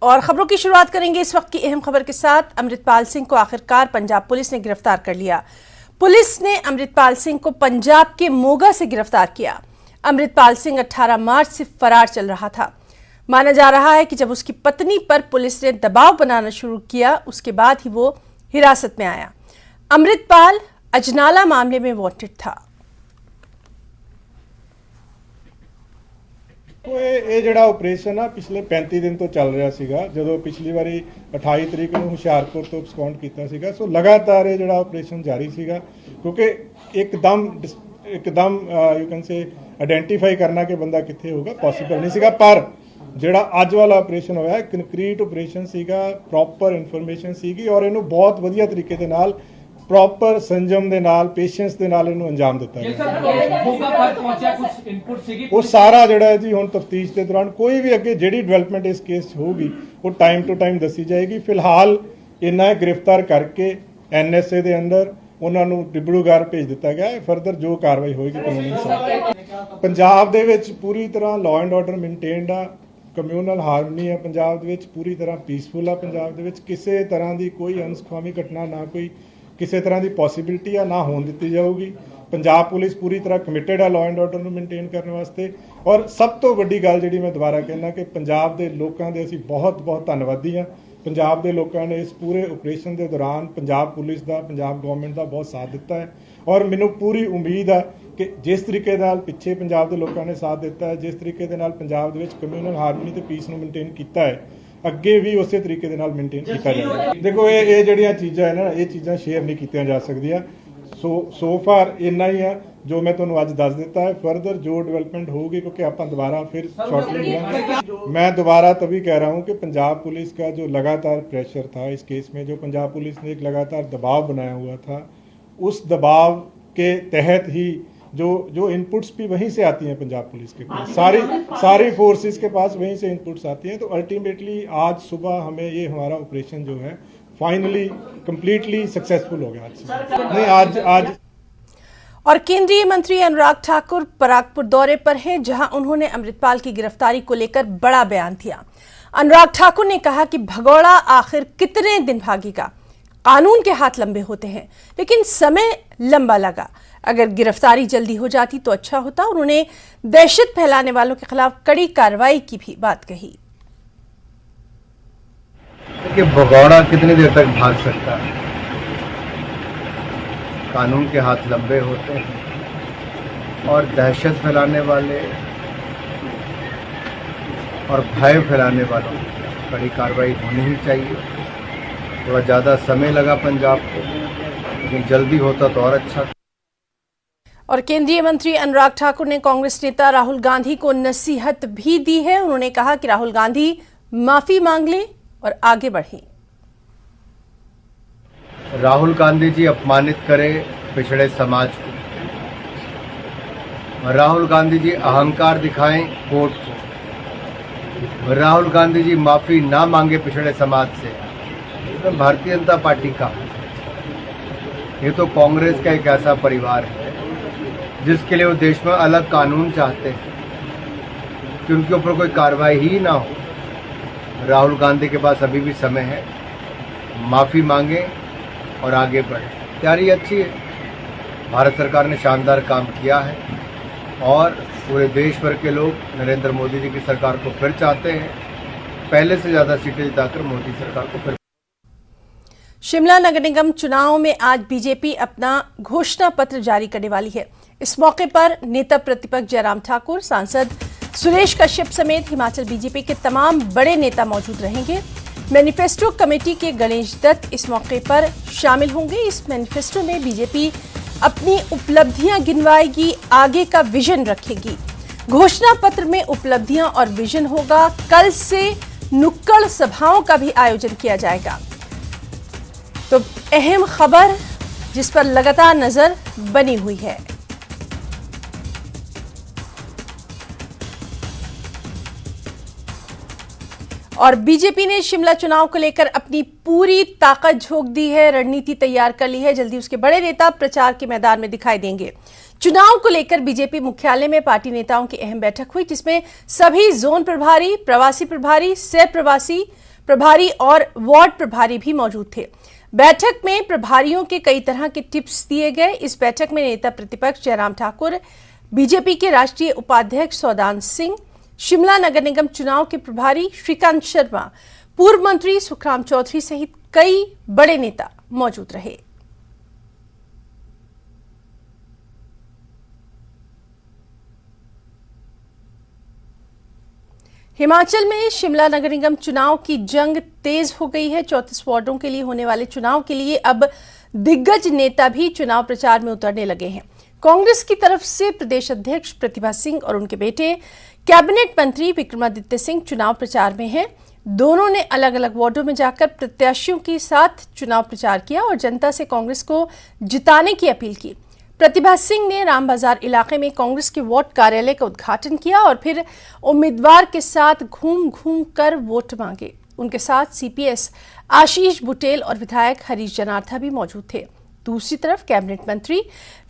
और खबरों की शुरुआत करेंगे इस वक्त की अहम खबर के साथ। अमृतपाल सिंह को आखिरकार पंजाब पुलिस ने गिरफ्तार कर लिया। पुलिस ने अमृतपाल सिंह को पंजाब के मोगा से गिरफ्तार किया। अमृतपाल सिंह 18 मार्च से फरार चल रहा था। माना जा रहा है कि जब उसकी पत्नी पर पुलिस ने दबाव बनाना शुरू किया, उसके बाद ही वो हिरासत में आया। अमृतपाल अजनाला मामले में वांटेड था। ਇਹ ਜਿਹੜਾ ਆਪਰੇਸ਼ਨ ਆ ਪਿਛਲੇ 35 ਦਿਨ ਤੋਂ ਚੱਲ ਰਿਹਾ ਸੀਗਾ। ਜਦੋਂ ਪਿਛਲੀ ਵਾਰੀ 28 ਤਰੀਕ ਨੂੰ ਹੁਸ਼ਿਆਰਪੁਰ ਤੋਂ ਐਕਸਕਾਉਂਟ ਕੀਤਾ ਸੀਗਾ, ਸੋ ਲਗਾਤਾਰ ਇਹ ਜਿਹੜਾ ਆਪਰੇਸ਼ਨ ਜਾਰੀ ਸੀਗਾ, ਕਿਉਂਕਿ ਇੱਕਦਮ ਯੂ ਕੈਨ ਸੇ ਆਇਡੈਂਟੀਫਾਈ ਕਰਨਾ ਕਿ ਬੰਦਾ ਕਿੱਥੇ ਹੋਊਗਾ ਪੋਸੀਬਲ ਨਹੀਂ ਸੀਗਾ। ਪਰ ਜਿਹੜਾ ਅੱਜ ਵਾਲਾ ਆਪਰੇਸ਼ਨ ਹੋਇਆ ਕੰਕਰੀਟ ਆਪਰੇਸ਼ਨ ਸੀਗਾ, ਪ੍ਰੋਪਰ ਇਨਫੋਰਮੇਸ਼ਨ ਸੀਗੀ ਔਰ ਇਹਨੂੰ ਬਹੁਤ ਵਧੀਆ ਤਰੀਕੇ ਦੇ ਨਾਲ प्रॉपर संजम दे नाल पेशेंस दे नाल इनू अंजाम दिता गया। वो सारा जिहड़ा है जी हुण तफ्तीश के दौरान कोई भी अगे जिहड़ी डेवलपमेंट इस केस होगी वो टाइम टू टाइम दसी जाएगी। फिलहाल इन्ना गिरफ्तार करके NSA दे अंदर उन्होंने डिब्रूगढ़ भेज दिता गया है। फरदर जो कार्रवाई होगी कानूनी हिसाब पंजाब दे विच पूरी तरह लॉ एंड ऑर्डर मेनटेन्ड आ, कम्यूनल हारमनी है पंजाब दे विच, पूरी तरह पीसफुल आ। पंजाब दे विच किसी तरह की कोई अनसुखावी घटना ना कोई किसी तरह की पॉसिबिलिटी आ ना होने दी जाऊगी। पंजाब पुलिस पूरी तरह कमिटेड है लॉ एंड ऑर्डर को मेनटेन करने वास्ते। और सब तो वड्डी गल जी मैं दोबारा कहना कि पंजाब के लोगों के असीं बहुत बहुत धन्नवादी हाँ। पंजाब के लोगों ने इस पूरे ऑपरेशन के दौरान पंजाब पुलिस का, पंजाब गवर्नमेंट का बहुत साथ दिता है। और मैनूं पूरी उम्मीद है कि जिस तरीके नाल पिछे पंजाब के लोगों ने साथ दिता है, जिस तरीके दे नाल पंजाब दे विच कम्यूनल हारमनी ते पीस नूं मेनटेन किया है, अगे भी उस तरीके दे नाल मेनटेन किया जाएगा। देखो ये जिहड़ियां चीज़ां है ना, ये चीज़ां शेयर नहीं कीतियां जा सकदियां। सो फार इन्ना ही है जो मैं तुहानूं अज दस दिता है। फरदर जो डेवलपमेंट होगी, क्योंकि आपां दोबारा फिर शॉर्टली मिलांगे। मैं दोबारा तभी कह रहा हूँ कि पंजाब पुलिस का जो लगातार प्रेशर था इस केस में, जो पंजाब पुलिस ने एक लगातार दबाव बनाया हुआ था, उस दबाव के तहत ही जो इनपुट्स भी वहीं से आती हैं पंजाब पुलिस के पास, सारी फोर्सेस के पास वहीं से इनपुट्स आती हैं। तो अल्टीमेटली आज सुबह हमें ये हमारा ऑपरेशन जो है फाइनली कंप्लीटली सक्सेसफुल हो गया। नहीं आज और केंद्रीय मंत्री अनुराग ठाकुर परागपुर दौरे पर हैं, जहां उन्होंने अमृतपाल की गिरफ्तारी को लेकर बड़ा बयान दिया। अनुराग ठाकुर ने कहा कि भगौड़ा आखिर कितने दिन भागेगा। कानून के हाथ लंबे होते हैं, लेकिन समय लंबा लगा। अगर गिरफ्तारी जल्दी हो जाती तो अच्छा होता। उन्होंने दहशत फैलाने वालों के खिलाफ कड़ी कार्रवाई की भी बात कही। कि भगौड़ा कितनी देर तक भाग सकता है। कानून के हाथ लंबे होते हैं और दहशत फैलाने वाले और भय फैलाने वालों की कड़ी कार्रवाई होनी ही चाहिए। थोड़ा ज़्यादा समय लगा पंजाब को, लेकिन जल्दी होता तो और अच्छा। और केंद्रीय मंत्री अनुराग ठाकुर ने कांग्रेस नेता राहुल गांधी को नसीहत भी दी है। उन्होंने कहा कि राहुल गांधी माफी मांग लें और आगे बढ़ें। राहुल गांधी जी अपमानित करे पिछड़े समाज को, राहुल गांधी जी अहंकार दिखाएं कोर्ट को, राहुल गांधी जी माफी ना मांगे पिछड़े समाज से। तो भारतीय जनता पार्टी का ये तो कांग्रेस का एक ऐसा परिवार है जिसके लिए वो देश में अलग कानून चाहते हैं कि उनके ऊपर कोई कार्रवाई ही ना हो। राहुल गांधी के पास अभी भी समय है, माफ़ी मांगे और आगे बढ़े। तैयारी अच्छी है, भारत सरकार ने शानदार काम किया है और पूरे देश भर के लोग नरेंद्र मोदी जी की सरकार को फिर चाहते हैं। पहले से ज़्यादा सीटें जिताकर मोदी सरकार को फिर। शिमला नगर निगम चुनाव में आज बीजेपी अपना घोषणा पत्र जारी करने वाली है। इस मौके पर नेता प्रतिपक्ष जयराम ठाकुर, सांसद सुरेश कश्यप समेत हिमाचल बीजेपी के तमाम बड़े नेता मौजूद रहेंगे। मैनिफेस्टो कमेटी के गणेश दत्त इस मौके पर शामिल होंगे। इस मैनिफेस्टो में बीजेपी अपनी उपलब्धियां गिनवाएगी, आगे का विजन रखेगी। घोषणा पत्र में उपलब्धियां और विजन होगा। कल से नुक्कड़ सभाओं का भी आयोजन किया जाएगा। तो अहम खबर जिस पर लगातार नजर बनी हुई है। और बीजेपी ने शिमला चुनाव को लेकर अपनी पूरी ताकत झोंक दी है, रणनीति तैयार कर ली है। जल्दी उसके बड़े नेता प्रचार के मैदान में दिखाई देंगे। चुनाव को लेकर बीजेपी मुख्यालय में पार्टी नेताओं की अहम बैठक हुई, जिसमें सभी जोन प्रभारी, प्रवासी प्रभारी, सह प्रवासी प्रभारी और वार्ड प्रभारी भी मौजूद थे। बैठक में प्रभारियों के कई तरह के टिप्स दिए गए। इस बैठक में नेता प्रतिपक्ष जयराम ठाकुर, बीजेपी के राष्ट्रीय उपाध्यक्ष सौदान सिंह, शिमला नगर निगम चुनाव के प्रभारी श्रीकांत शर्मा, पूर्व मंत्री सुखराम चौधरी सहित कई बड़े नेता मौजूद रहे। हिमाचल में शिमला नगर निगम चुनाव की जंग तेज हो गई है। 34 वार्डों के लिए होने वाले चुनाव के लिए अब दिग्गज नेता भी चुनाव प्रचार में उतरने लगे हैं। कांग्रेस की तरफ से प्रदेश अध्यक्ष प्रतिभा सिंह और उनके बेटे कैबिनेट मंत्री विक्रमादित्य सिंह चुनाव प्रचार में हैं। दोनों ने अलग अलग वार्डों में जाकर प्रत्याशियों के साथ चुनाव प्रचार किया और जनता से कांग्रेस को जिताने की अपील की। प्रतिभा सिंह ने राम बाजार इलाके में कांग्रेस के वार्ड कार्यालय का उद्घाटन किया और फिर उम्मीदवार के साथ घूम घूम कर वोट मांगे। उनके साथ सीपीएस आशीष बुटेल और विधायक हरीश जनार्था भी मौजूद थे। दूसरी तरफ कैबिनेट मंत्री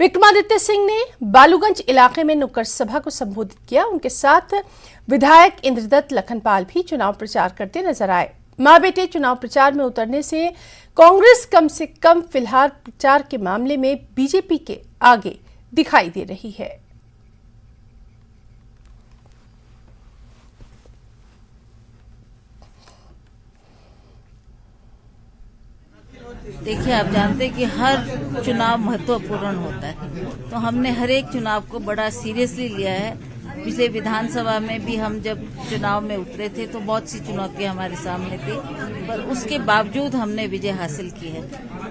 विक्रमादित्य सिंह ने बालूगंज इलाके में नुक्कड़ सभा को संबोधित किया। उनके साथ विधायक इंद्रदत्त लखनपाल भी चुनाव प्रचार करते नजर आए। मां बेटे चुनाव प्रचार में उतरने से कांग्रेस कम से कम फिलहाल प्रचार के मामले में बीजेपी के आगे दिखाई दे रही है। देखिए, आप जानते हैं कि हर चुनाव महत्वपूर्ण होता है, तो हमने हर एक चुनाव को बड़ा सीरियसली लिया है। पिछले विधानसभा में भी हम जब चुनाव में उतरे थे तो बहुत सी चुनौतियां हमारे सामने थी, पर उसके बावजूद हमने विजय हासिल की है।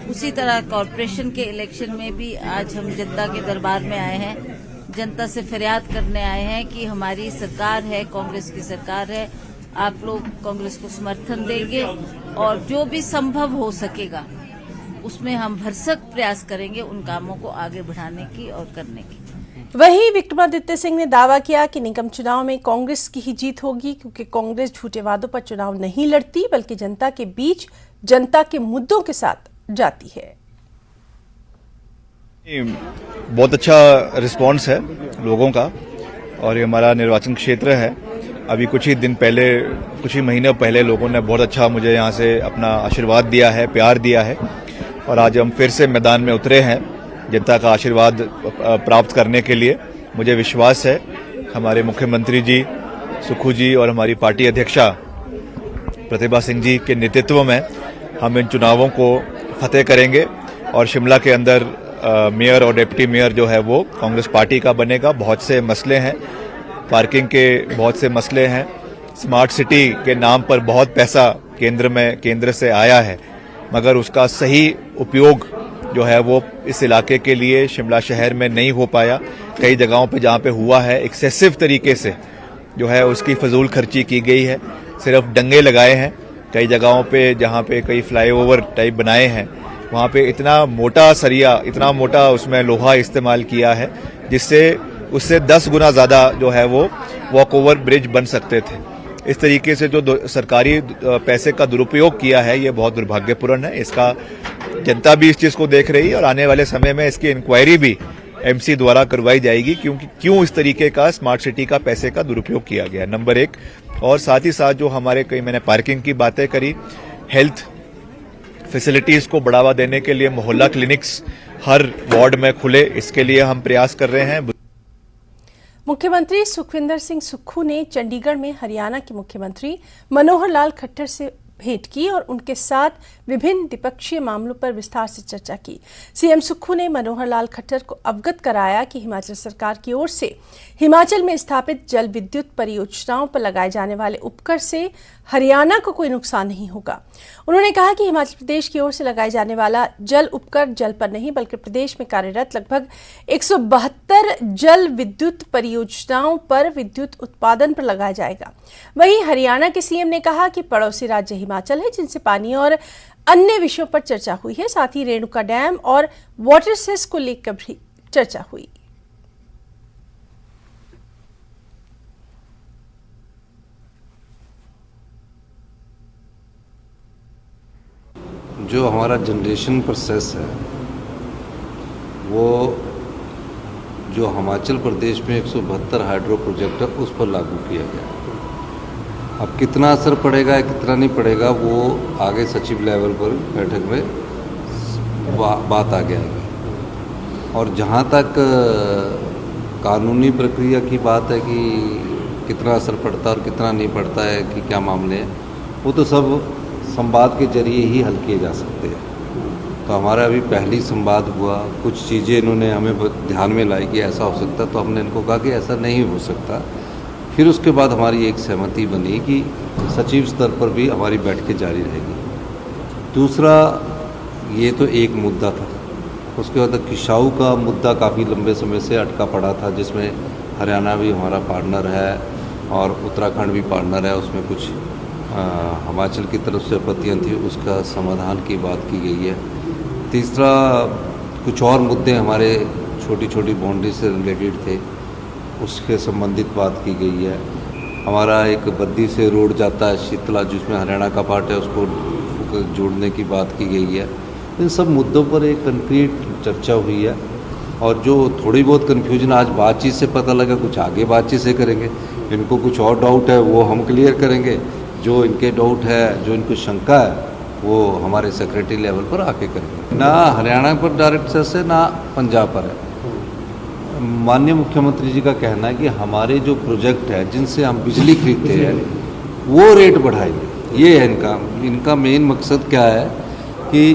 उसी तरह कॉरपोरेशन के इलेक्शन में भी आज हम जनता के दरबार में आए हैं, जनता से फरियाद करने आए हैं कि हमारी सरकार है, कांग्रेस की सरकार है, आप लोग कांग्रेस को समर्थन देंगे और जो भी संभव हो सकेगा उसमें हम भरसक प्रयास करेंगे उन कामों को आगे बढ़ाने की और करने की। वहीं विक्रमादित्य सिंह ने दावा किया कि निगम चुनाव में कांग्रेस की ही जीत होगी, क्योंकि कांग्रेस झूठे वादों पर चुनाव नहीं लड़ती बल्कि जनता के बीच जनता के मुद्दों के साथ जाती है। बहुत अच्छा रिस्पांस है लोगों का और ये हमारा निर्वाचन क्षेत्र है। अभी कुछ ही महीने पहले लोगों ने बहुत अच्छा मुझे यहाँ से अपना आशीर्वाद दिया है, प्यार दिया है और आज हम फिर से मैदान में उतरे हैं जनता का आशीर्वाद प्राप्त करने के लिए। मुझे विश्वास है हमारे मुख्यमंत्री जी सुखू जी और हमारी पार्टी अध्यक्षा प्रतिभा सिंह जी के नेतृत्व में हम इन चुनावों को फतेह करेंगे और शिमला के अंदर मेयर और डिप्टी मेयर जो है वो कांग्रेस पार्टी का बनेगा। बहुत से मसले हैं, पार्किंग के बहुत से मसले हैं, स्मार्ट सिटी के नाम पर बहुत पैसा केंद्र से आया है, मगर उसका सही उपयोग जो है वो इस इलाके के लिए शिमला शहर में नहीं हो पाया। कई जगहों पे जहाँ पे हुआ है एक्सेसिव तरीके से जो है उसकी फजूल खर्ची की गई है, सिर्फ डंगे लगाए हैं। कई जगहों पे जहाँ पे कई फ्लाईओवर टाइप बनाए हैं वहाँ पे इतना मोटा सरिया, इतना मोटा उसमें लोहा इस्तेमाल किया है जिससे उससे 10 गुना ज़्यादा जो है वो वॉक ओवर ब्रिज बन सकते थे। इस तरीके से जो सरकारी पैसे का दुरुपयोग किया है ये बहुत दुर्भाग्यपूर्ण है। इसका जनता भी इस चीज़ को देख रही है और आने वाले समय में इसकी इंक्वायरी भी एमसी द्वारा करवाई जाएगी क्योंकि क्यों इस तरीके का स्मार्ट सिटी का पैसे का दुरुपयोग किया गया, नंबर 1। और साथ ही साथ जो हमारे कई मैंने पार्किंग की बातें करी, हेल्थ फैसिलिटीज़ को बढ़ावा देने के लिए मोहल्ला क्लिनिक्स हर वार्ड में खुले, इसके लिए हम प्रयास कर रहे हैं। मुख्यमंत्री सुखविंदर सिंह सुक्खू ने चंडीगढ़ में हरियाणा के मुख्यमंत्री मनोहर लाल खट्टर से भेंट की और उनके साथ विभिन्न द्विपक्षीय मामलों पर विस्तार से चर्चा की। सीएम सुक्खू ने मनोहर लाल खट्टर को अवगत कराया कि हिमाचल सरकार की ओर से हिमाचल में स्थापित जल विद्युत परियोजनाओं पर लगाए जाने वाले उपकर से हरियाणा को कोई नुकसान नहीं होगा। उन्होंने कहा कि हिमाचल प्रदेश की ओर से लगाए जाने वाला जल उपकर जल पर नहीं बल्कि प्रदेश में कार्यरत लगभग 172 जल विद्युत परियोजनाओं पर विद्युत उत्पादन पर लगाया जाएगा। वहीं हरियाणा के सीएम ने कहा कि पड़ोसी राज्य हिमाचल है जिनसे पानी और अन्य विषयों पर चर्चा हुई है। साथ ही रेणुका डैम और वाटर सेस को लेकर भी चर्चा हुई। जो हमारा जनरेशन प्रोसेस है वो जो हिमाचल प्रदेश में 172 हाइड्रो प्रोजेक्ट है उस पर लागू किया गया। अब कितना असर पड़ेगा कितना नहीं पड़ेगा वो आगे सचिव लेवल पर बैठक में बात आगे आएगी। और जहाँ तक कानूनी प्रक्रिया की बात है कि कितना असर पड़ता है और कितना नहीं पड़ता है कि क्या मामले हैं, वो तो सब संवाद के जरिए ही हल किए जा सकते हैं। तो हमारा अभी पहली संवाद हुआ, कुछ चीज़ें इन्होंने हमें ध्यान में लाई कि ऐसा हो सकता, तो हमने इनको कहा कि ऐसा नहीं हो सकता। फिर उसके बाद हमारी एक सहमति बनी कि सचिव स्तर पर भी हमारी बैठकें जारी रहेगी। दूसरा, ये तो एक मुद्दा था। उसके बाद किसाऊ का मुद्दा काफ़ी लंबे समय से अटका पड़ा था, जिसमें हरियाणा भी हमारा पार्टनर है और उत्तराखंड भी पार्टनर है। उसमें कुछ हिमाचल की तरफ से आपत्तियाँ थी, उसका समाधान की बात की गई है। तीसरा, कुछ और मुद्दे हमारे छोटी छोटी बाउंड्री से रिलेटेड थे, उसके संबंधित बात की गई है। हमारा एक बद्दी से रोड जाता है शीतला, जिसमें हरियाणा का पार्ट है, उसको जोड़ने की बात की गई है। इन सब मुद्दों पर एक कंक्रीट चर्चा हुई है और जो थोड़ी बहुत कन्फ्यूजन आज बातचीत से पता लगा, कुछ आगे बातचीत से करेंगे। इनको कुछ और डाउट है वो हम क्लियर करेंगे, जो इनके डाउट है, जो इनको शंका है, वो हमारे सेक्रेटरी लेवल पर आके करेंगे। ना हरियाणा पर डायरेक्ट सेस है, ना पंजाब पर है। माननीय मुख्यमंत्री जी का कहना है कि हमारे जो प्रोजेक्ट है जिनसे हम बिजली खरीदते हैं वो रेट बढ़ाएंगे। ये है इनका मेन मकसद क्या है कि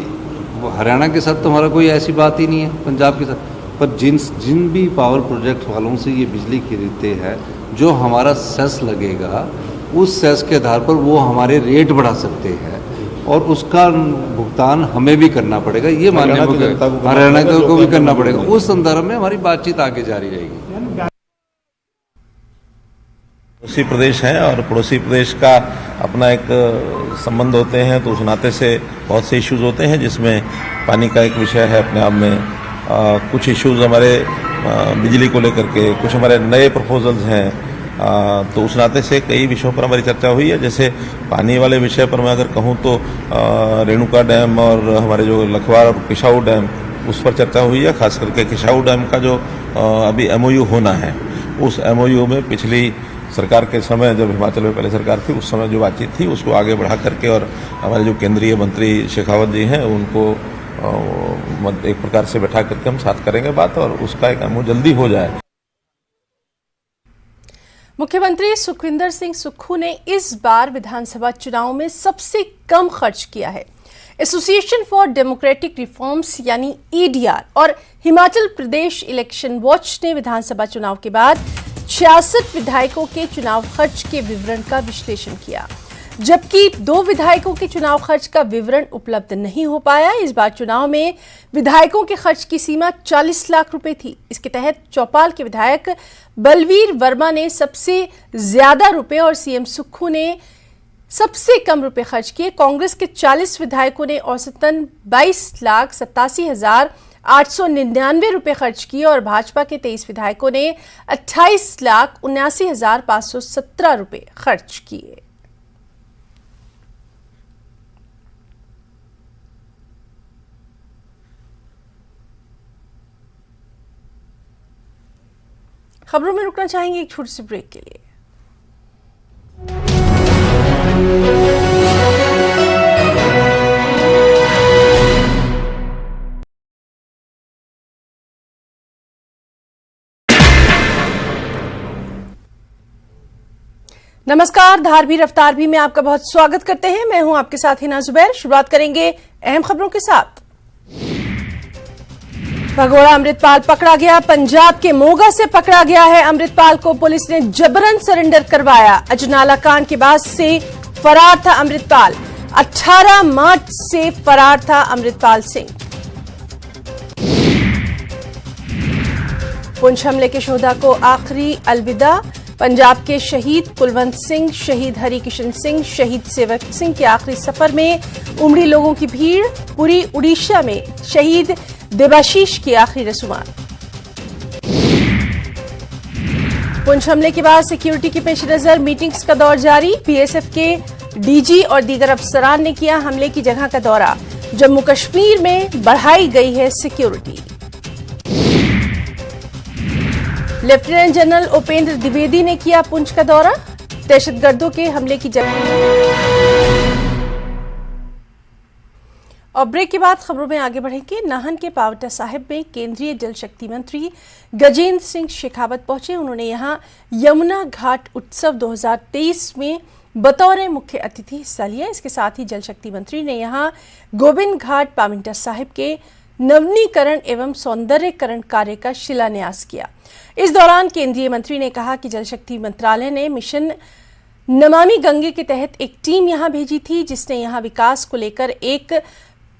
हरियाणा के साथ तो हमारा कोई ऐसी बात ही नहीं है, पंजाब के साथ, पर जिन भी पावर प्रोजेक्ट वालों से ये बिजली खरीदते हैं, जो हमारा सेस लगेगा उस सेस के आधार पर वो हमारे रेट बढ़ा सकते हैं और उसका भुगतान हमें भी करना पड़ेगा। ये माननीय हरियाणा को भी करना पड़ेगा। उस संदर्भ में हमारी बातचीत आगे जारी रहेगी। पड़ोसी प्रदेश हैं और पड़ोसी प्रदेश का अपना एक संबंध होते हैं, तो उस नाते से बहुत से इश्यूज होते हैं, जिसमें पानी का एक विषय है अपने आप में। कुछ इश्यूज हमारे बिजली को लेकर के, कुछ हमारे नए प्रपोजल्स हैं, तो उस नाते से कई विषयों पर हमारी चर्चा हुई है। जैसे पानी वाले विषय पर मैं अगर कहूँ तो रेणुका डैम और हमारे जो लखवाड़ और किसाऊ डैम, उस पर चर्चा हुई है। खास करके किसाऊ डैम का जो अभी एमओयू होना है, उस एमओयू में पिछली सरकार के समय, जब हिमाचल में पहले सरकार थी, उस समय जो बातचीत थी उसको आगे बढ़ा करके, और हमारे जो केंद्रीय मंत्री शेखावत जी हैं उनको एक प्रकार से बैठा करके हम साथ करेंगे बात, और उसका एक एमओयू जल्दी हो जाए। मुख्यमंत्री सुखविंदर सिंह सुक्खू ने इस बार विधानसभा चुनाव में सबसे कम खर्च किया है। एसोसिएशन फॉर डेमोक्रेटिक रिफॉर्म्स यानी EDR और हिमाचल प्रदेश इलेक्शन वॉच ने विधानसभा चुनाव के बाद 66 विधायकों के चुनाव खर्च के विवरण का विश्लेषण किया, जबकि 2 विधायकों के चुनाव खर्च का विवरण उपलब्ध नहीं हो पाया। इस बार चुनाव में विधायकों के खर्च की सीमा 40 लाख रुपए थी। इसके तहत चौपाल के विधायक बलवीर वर्मा ने सबसे ज्यादा रुपए और सीएम सुक्खू ने सबसे कम रुपए खर्च किए। कांग्रेस के 40 विधायकों ने औसतन 22,87,899 रुपए खर्च किए और भाजपा के 23 विधायकों ने 28,79,517 रुपए खर्च किए। खबरों में रुकना चाहेंगे एक छोटी सी ब्रेक के लिए। नमस्कार, धारवी रफ्तार भी में आपका बहुत स्वागत करते हैं। मैं हूं आपके साथ हिना जुबैर। शुरुआत करेंगे अहम खबरों के साथ। भगोड़ा अमृतपाल पकड़ा गया। पंजाब के मोगा से पकड़ा गया है अमृतपाल को पुलिस ने जबरन सरेंडर करवाया। अजनाला कांड के बाद से फरार था अमृतपाल। 18 मार्च से फरार था अमृतपाल सिंह। पुंछ हमले के शोधा को आखिरी अलविदा। पंजाब के शहीद कुलवंत सिंह, शहीद हरिकिशन सिंह, शहीद सेवक सिंह के आखिरी सफर में उमड़ी लोगों की भीड़। पूरी उड़ीसा में शहीद देवाशीष की आखिरी रसूमात। पुंछ हमले के बाद सिक्योरिटी के पेश नजर मीटिंग्स का दौर जारी। बीएसएफ के डीजी और दीगर अफसरान ने किया हमले की जगह का दौरा। जम्मू कश्मीर में बढ़ाई गई है security. Lieutenant general Upendra Dwivedi ने किया पुंछ का दौरा। दहशतगर्दों के हमले की और ब्रेक के बाद खबरों में आगे बढ़ेंगे। नाहन के पावटा साहिब में केंद्रीय जल शक्ति मंत्री गजेंद्र सिंह शेखावत पहुंचे। उन्होंने यहां यमुना घाट उत्सव 2023 में बतौर मुख्य अतिथि हिस्सा लिया। इसके साथ ही जल शक्ति मंत्री ने यहां गोविंद घाट पाविंटा साहिब के नवीनीकरण एवं सौंदर्यकरण कार्य का शिलान्यास किया। इस दौरान केंद्रीय मंत्री ने कहा कि जल शक्ति मंत्रालय ने मिशन नमामि गंगे के तहत एक टीम यहां भेजी थी, जिसने यहां विकास को लेकर एक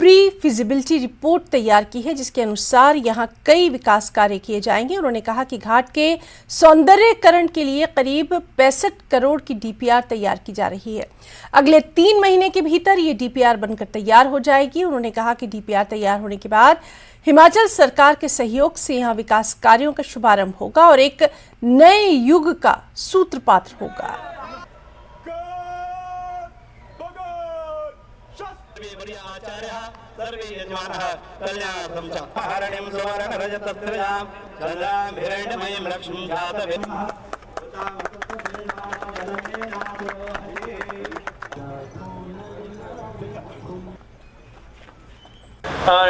प्री फिजिबिलिटी रिपोर्ट तैयार की है, जिसके अनुसार यहां कई विकास कार्य किए जाएंगे। उन्होंने कहा कि घाट के सौंदर्यकरण के लिए करीब 65 करोड़ की डीपीआर तैयार की जा रही है। अगले 3 महीने के भीतर ये डीपीआर बनकर तैयार हो जाएगी। उन्होंने कहा कि डीपीआर तैयार होने के बाद हिमाचल सरकार के सहयोग से यहां विकास कार्यों का शुभारंभ होगा और एक नए युग का सूत्रपात होगा।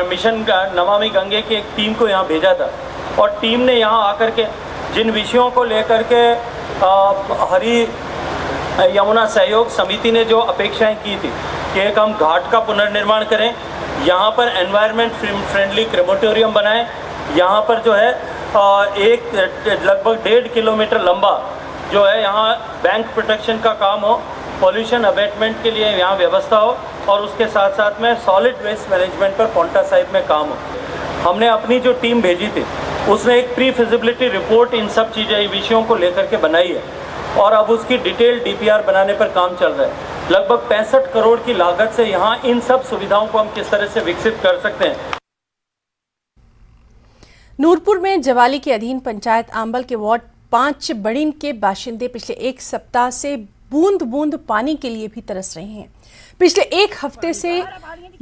मिशन नमामि गंगे की एक टीम को यहाँ भेजा था और टीम ने यहाँ आकर के जिन विषयों को लेकर के हरी यमुना सहयोग समिति ने जो अपेक्षाएं की थी कि एक हम घाट का पुनर्निर्माण करें, यहाँ पर एनवायरनमेंट फ्रेंडली क्रेमेटोरियम बनाएं, यहाँ पर जो है एक लगभग 1.5 किलोमीटर लंबा जो है यहाँ बैंक प्रोटेक्शन का काम हो, पॉल्यूशन अबेटमेंट के लिए यहाँ व्यवस्था हो और उसके साथ साथ में सॉलिड वेस्ट मैनेजमेंट पर पावंटा साहिब में काम हो। हमने अपनी जो टीम भेजी थी उसने एक प्री फिजिबिलिटी रिपोर्ट इन सब चीज़ें विषयों को लेकर के बनाई है और अब उसकी डिटेल डीपीआर बनाने पर काम चल रहा है। लगभग 65 करोड़ की लागत से यहाँ इन सब सुविधाओं को हम किस तरह से विकसित कर सकते हैं। नूरपुर में जवाली के अधीन पंचायत आंबल के वार्ड 5 बड़ीन के बाशिंदे पिछले एक सप्ताह से बूंद बूंद पानी के लिए भी तरस रहे हैं। पिछले एक हफ्ते से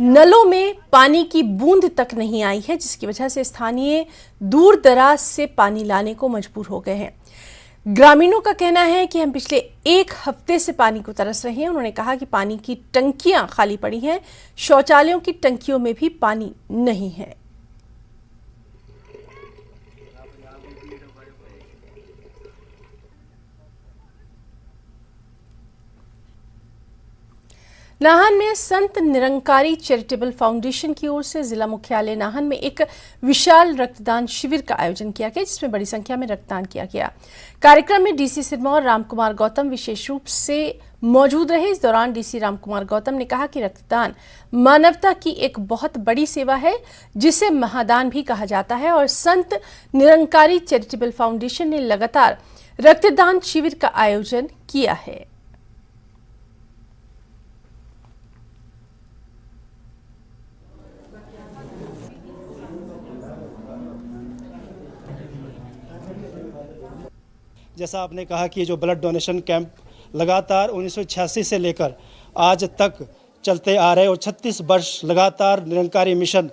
नलों में पानी की बूंद तक नहीं आई है, जिसकी वजह से स्थानीय दूर दराज से पानी लाने को मजबूर हो गए हैं। ग्रामीणों का कहना है कि हम पिछले एक हफ्ते से पानी को तरस रहे हैं। उन्होंने कहा कि पानी की टंकियां खाली पड़ी हैं, शौचालयों की टंकियों में भी पानी नहीं है। नाहन में संत निरंकारी चैरिटेबल फाउंडेशन की ओर से जिला मुख्यालय नाहन में एक विशाल रक्तदान शिविर का आयोजन किया गया, जिसमें बड़ी संख्या में रक्तदान किया गया। कार्यक्रम में डीसी सिरमौर रामकुमार गौतम विशेष रूप से मौजूद रहे। इस दौरान डीसी रामकुमार गौतम ने कहा कि रक्तदान मानवता की एक बहुत बड़ी सेवा है, जिसे महादान भी कहा जाता है और संत निरंकारी चैरिटेबल फाउंडेशन ने लगातार रक्तदान शिविर का आयोजन किया है। जैसा आपने कहा कि जो ब्लड डोनेशन कैंप लगातार 1986 से लेकर आज तक चलते आ रहे और 36 वर्ष लगातार निरंकारी मिशन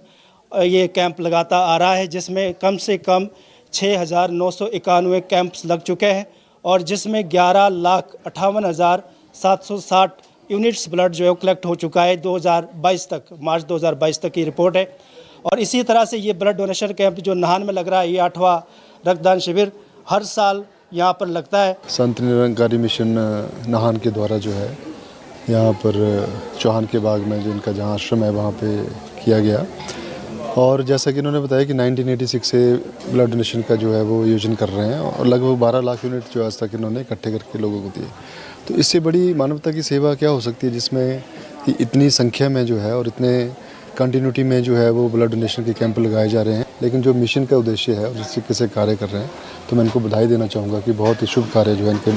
ये कैंप लगाता आ रहा है, जिसमें कम से कम 6,991 कैंप्स लग चुके हैं और जिसमें 11,58,760 यूनिट्स ब्लड जो है कलेक्ट हो चुका है 2022 तक, मार्च 2022 तक की रिपोर्ट है। और इसी तरह से ये ब्लड डोनेशन कैंप जो नाहन में लग रहा है, ये 8वां रक्तदान शिविर हर साल यहाँ पर लगता है। संत निरंकारी मिशन नाहन के द्वारा जो है यहाँ पर चौहान के बाग में जो इनका जहाँ आश्रम है वहाँ पे किया गया और जैसा कि इन्होंने बताया कि 1986 से ब्लड डोनेशन का जो है वो आयोजन कर रहे हैं और लगभग 12 लाख यूनिट जो आज तक इन्होंने इकट्ठे करके लोगों को दिए। तो इससे बड़ी मानवता की सेवा क्या हो सकती है, जिसमें कि इतनी संख्या में जो है और इतने कंटिन्यूटी में जो है वो ब्लड डोनेशन के कैंप लगाए जा रहे हैं। लेकिन जो मिशन का उद्देश्य है जिससे कैसे कार्य कर रहे हैं, तो मैं इनको बधाई देना चाहूँगा कि बहुत ही शुभ कार्य जो है इनके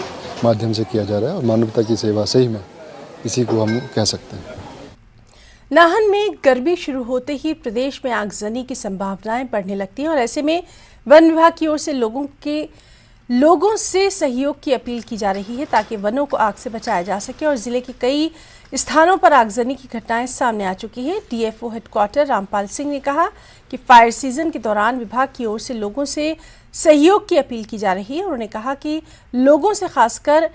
माध्यम से किया जा रहा है और मानवता की सेवा सही में इसी को हम कह सकते हैं। नाहन में गर्मी शुरू होते ही प्रदेश में आगजनी की संभावनाएं बढ़ने लगती हैं और ऐसे में वन विभाग की ओर से लोगों से सहयोग की अपील की जा रही है ताकि वनों को आग से बचाया जा सके और जिले के कई स्थानों पर आगजनी की घटनाएं सामने आ चुकी है। डीएफओ हेडक्वार्टर रामपाल सिंह ने कहा कि फायर सीजन के दौरान विभाग की ओर से लोगों से सहयोग की अपील की जा रही है। उन्होंने कहा कि लोगों से खासकर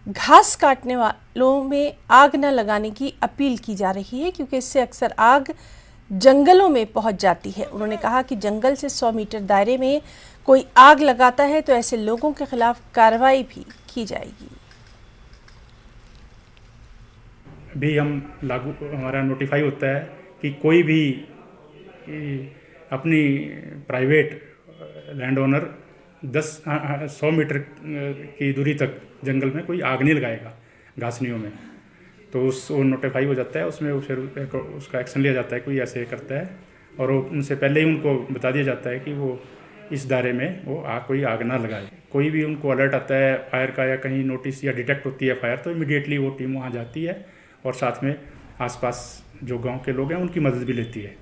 घास काटने वालों में आग न लगाने की अपील की जा रही है, क्योंकि इससे अक्सर आग जंगलों में पहुंच जाती है। उन्होंने कहा कि जंगल से 100 मीटर दायरे में कोई आग लगाता है तो ऐसे लोगों के खिलाफ कार्रवाई भी की जाएगी। भी हमारा नोटिफाई होता है कि कोई भी अपनी प्राइवेट लैंड ओनर 100 मीटर की दूरी तक जंगल में कोई आग नहीं लगाएगा घासनियों में, तो वो नोटिफाई हो जाता है, उसमें वो फिर उसका एक्शन लिया जाता है। कोई ऐसे करता है और वो उनसे पहले ही उनको बता दिया जाता है कि वो इस दायरे में वो कोई आग ना लगाए। कोई भी उनको अलर्ट आता है फायर का या कहीं नोटिस या डिटेक्ट होती है फायर, तो इमीडिएटली वो टीम वहाँ जाती है और साथ में आसपास जो गांव के लोग हैं उनकी मदद भी लेती है।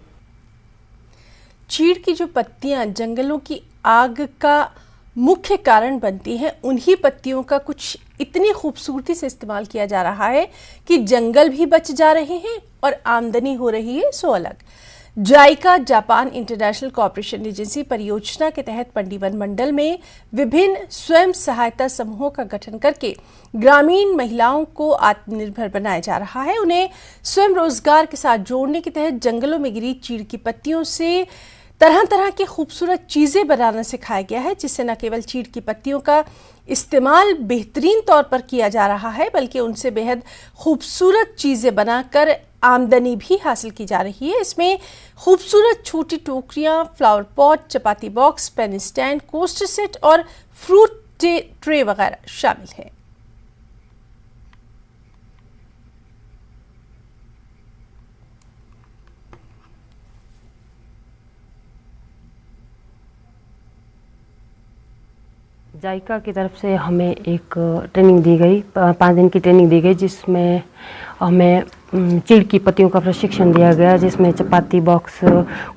चीड़ की जो पत्तियां जंगलों की आग का मुख्य कारण बनती हैं, उन्हीं पत्तियों का कुछ इतनी खूबसूरती से इस्तेमाल किया जा रहा है कि जंगल भी बच जा रहे हैं और आमदनी हो रही है सो अलग। JICA Japan international corporation agency परियोजना के तहत पंडीवन मंडल में विभिन्न स्वयं सहायता समूहों का गठन करके ग्रामीण महिलाओं को आत्मनिर्भर बनाया जा रहा है। उन्हें स्वयं रोजगार के साथ जोड़ने के तहत जंगलों में गिरी चीड़ की पत्तियों से तरह तरह की खूबसूरत चीज़ें बनाना सिखाया गया है, जिससे न केवल चीड़ की पत्तियों का इस्तेमाल बेहतरीन तौर पर किया जा रहा है, बल्कि उनसे बेहद खूबसूरत चीज़ें बनाकर आमदनी भी हासिल की जा रही है। इसमें खूबसूरत छोटी टोकरियाँ, flower pot, chapati box, pen stand, coaster set और फ्रूट ट्रे वगैरह शामिल हैं। जाइका की तरफ से हमें एक ट्रेनिंग दी गई, 5 दिन की ट्रेनिंग दी गई, जिसमें हमें चीड़ की पत्तियों का प्रशिक्षण दिया गया, जिसमें chapati box,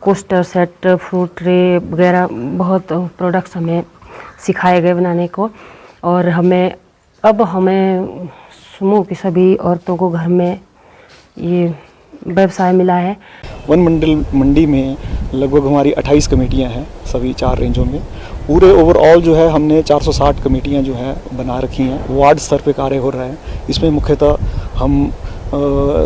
coaster set, fruit tray वगैरह बहुत प्रोडक्ट्स हमें सिखाए गए बनाने को। और अब हमें समूह की सभी औरतों को घर में ये व्यवसाय मिला है। वन मंडी में लगभग हमारी 28 कमेटियां हैं, सभी 4 रेंजों में। पूरे ओवरऑल जो है हमने 460 कमेटियां जो है बना रखी हैं। वार्ड स्तर पे कार्य हो रहा है। इसमें मुख्यतः हम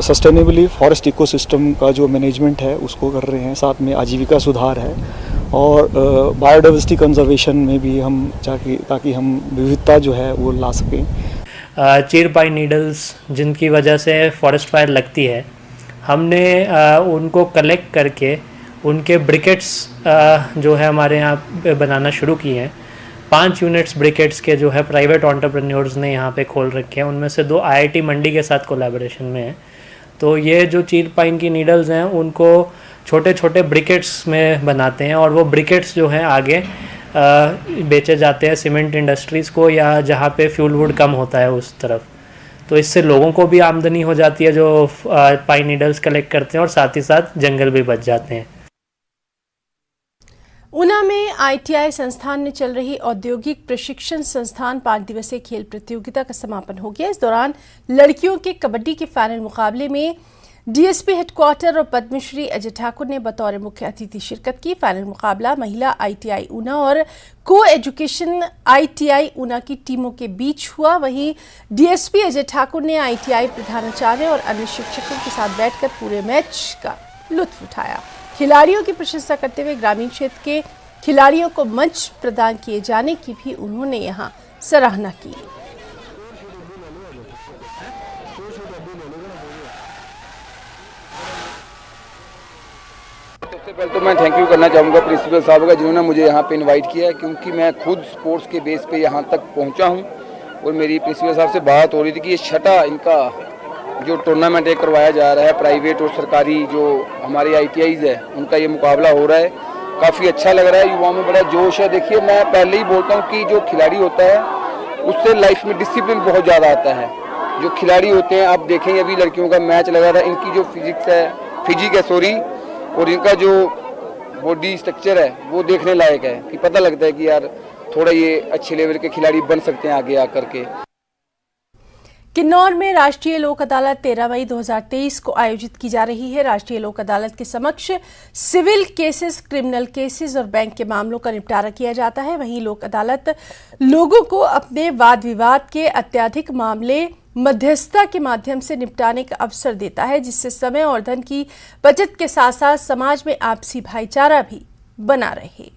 सस्टेनेबली फॉरेस्ट इकोसिस्टम का जो मैनेजमेंट है उसको कर रहे हैं, साथ में आजीविका सुधार है और बायोडाइवर्सिटी कंजर्वेशन में भी हम ताकि हम विविधता जो है वो ला सकें। चीड़ पाइन नीडल्स जिनकी वजह से फॉरेस्ट फायर लगती है, हमने उनको कलेक्ट करके उनके ब्रिकेट्स जो है हमारे यहाँ पे बनाना शुरू किए हैं। 5 यूनिट्स ब्रिकेट्स के जो है प्राइवेट एंटरप्रेन्योर्स ने यहाँ पे खोल रखे हैं, उनमें से 2 IIT मंडी के साथ कोलैबोरेशन में है। तो ये जो चीड़ पाइन की नीडल्स हैं उनको छोटे छोटे ब्रिकेट्स में बनाते हैं और वो ब्रिकेट्स जो हैं आगे बेचे जाते हैं सीमेंट इंडस्ट्रीज़ को या जहाँ पे फ्यूल वुड कम होता है उस तरफ। तो इससे लोगों को भी आमदनी हो जाती है जो पाइन नीडल्स कलेक्ट करते हैं और साथ ही साथ जंगल भी बच जाते हैं। ऊना में ITI संस्थान में चल रही औद्योगिक प्रशिक्षण संस्थान 5 दिवसीय खेल प्रतियोगिता का समापन हो गया। इस दौरान लड़कियों के कबड्डी के फाइनल मुकाबले में DSP हेडक्वार्टर और पद्मश्री अजय ठाकुर ने बतौर मुख्य अतिथि शिरकत की। फाइनल मुकाबला महिला ITI ऊना और को एजुकेशन ITI ऊना की टीमों के बीच हुआ। वहीं DSP अजय ठाकुर ने ITI प्रधानाचार्य और अन्य शिक्षकों के साथ बैठकर पूरे मैच का लुत्फ उठाया। खिलाड़ियों की प्रशंसा करते हुए ग्रामीण क्षेत्र के खिलाड़ियों को मंच प्रदान किए जाने की भी उन्होंने यहां सराहना की। सबसे पहले तो मैं थैंक यू करना चाहूँगा प्रिंसिपल साहब का, जिन्होंने मुझे यहाँ पे इनवाइट किया है, क्योंकि मैं खुद स्पोर्ट्स के बेस पे यहाँ तक पहुँचा हूँ। और मेरी प्रिंसिपल साहब से बात हो रही थी कि ये 6ठा इनका जो टूर्नामेंट एक करवाया जा रहा है, प्राइवेट और सरकारी जो हमारे ITIs है उनका ये मुकाबला हो रहा है। काफ़ी अच्छा लग रहा है, युवाओं में बड़ा जोश है। देखिए मैं पहले ही बोलता हूँ कि जो खिलाड़ी होता है उससे लाइफ में डिसिप्लिन बहुत ज़्यादा आता है। जो खिलाड़ी होते हैं, आप देखेंगे अभी लड़कियों का मैच लगा था, इनकी जो फिजिक है और इनका जो बॉडी स्ट्रक्चर है वो देखने लायक है कि पता लगता है कि यार थोड़ा ये अच्छे लेवल के खिलाड़ी बन सकते हैं आगे आकर के। किन्नौर में राष्ट्रीय लोक अदालत 13 मई 2023 को आयोजित की जा रही है। राष्ट्रीय लोक अदालत के समक्ष सिविल केसेस, क्रिमिनल केसेस और बैंक के मामलों का निपटारा किया जाता है। वहीं लोक अदालत लोगों को अपने वाद विवाद के अत्यधिक मामले मध्यस्थता के माध्यम से निपटाने का अवसर देता है, जिससे समय और धन की बचत के साथ साथ समाज में आपसी भाईचारा भी बना रहे।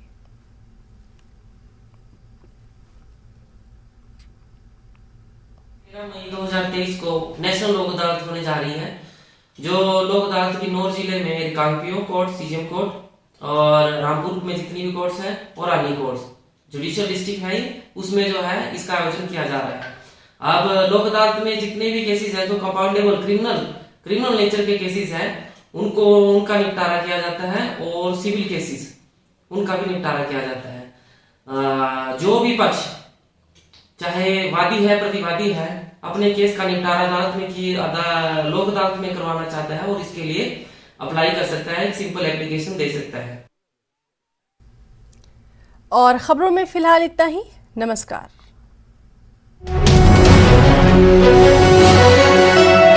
मई 2023 को नेशनल लोक अदालत होने जा रही है, जो लोक अदालत किन्नौर जिले में रिकांगपिओ कोर्ट, सीजीएम कोर्ट और रामपुर में जितनी भी कोर्ट्स हैं और अन्य कोर्ट्स जुडिशियल डिस्ट्रिक्ट है, उसमें जो है इसका आयोजन किया जा रहा है। अब लोक अदालत में जितने भी केसेस हैं जो कंपाउंडेबल क्रिमिनल नेचर के केसेस हैं, उनका निपटारा किया जाता है और सिविल केसेस उनका भी निपटारा किया जाता है। जो भी पक्ष चाहे वादी है प्रतिवादी है अपने केस का निपटारा अदालत में लोक अदालत में करवाना चाहता है और इसके लिए अप्लाई कर सकता है, एक सिंपल एप्लीकेशन दे सकता है। और खबरों में फिलहाल इतना ही। नमस्कार।